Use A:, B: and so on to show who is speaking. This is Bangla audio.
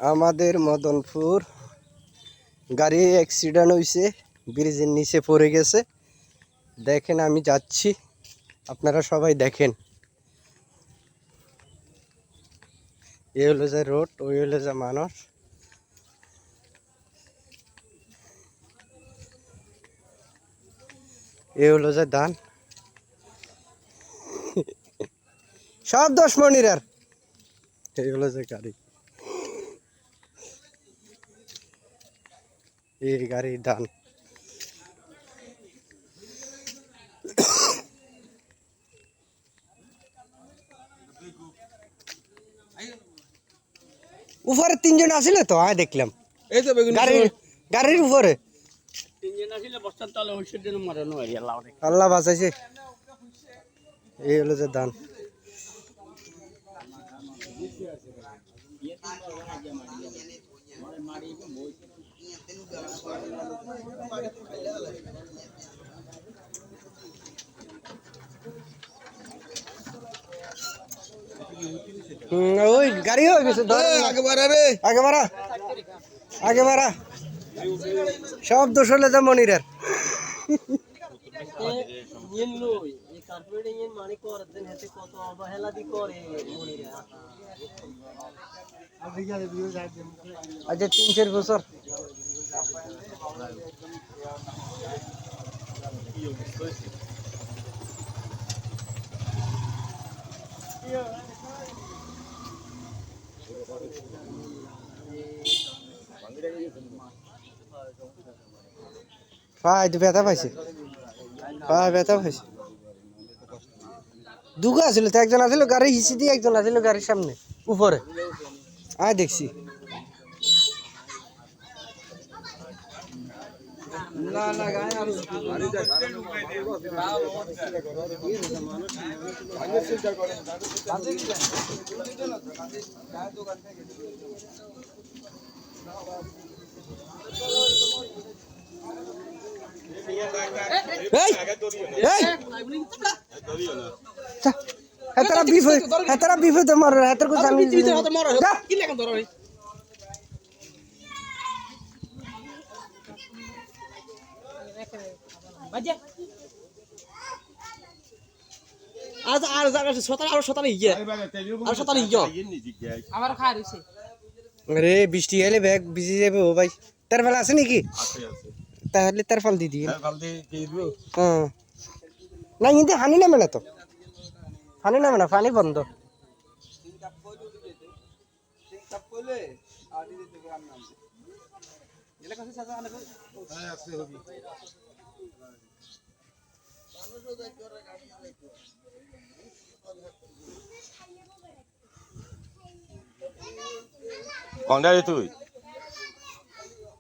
A: আমাদের মদনপুর গাড়ি অ্যাক্সিডেন্ট হয়েছে, ব্রিজের নিচে পড়ে গেছে। দেখেন আমি যাচ্ছি, আপনারা সবাই দেখেন। এ হলো যে রোড, ওই হলো যে মানুষ। এ হলো যে ধান। সব 10 মনির। আর এই হলো যে গাড়ি, এই গাড়ি ধান। উপরে 3 জন আছিল তো, আয় দেখলাম
B: এই তো
A: গাড়ির উপরে
B: 3 জন আছিল, বস্তার তলে হইছে দিন মারানো হই আল্লাহ রে।
A: আল্লাহ বাঁচাইছে। এই হলো যে ধান। ওই গাড়ি হয়ে গেছে, আগে বাড়া সব দোষ হলে যে মনিরের। আচ্ছা 3-4 বছর ব্যথা পাইছে, ব্যথা পাইছে। দুগা আছিল তো, একজন আছিল গাড়ি হিসি দিয়ে, একজন আছিল গাড়ির সামনে উপরে। আয় দেখছি হেতারা বিপদ মর হেতার কো জানি কি লেখা ধরো বাজে আজ আর জায়গা 17 আর 17 ইয়ে আর 17 ইয়ে আমার খায় রইছে। আরে বৃষ্টি এলে ব্যাগ ভিজে যাবে ও ভাই। তার ফল আছে নাকি? আছে তাহলে তার ফল দি দিই। ফল দি দিব। হ্যাঁ না কিন্তু হানি নামে না তো, পানি নামে না, পানি বন্ধ।
C: কোনটা তুই?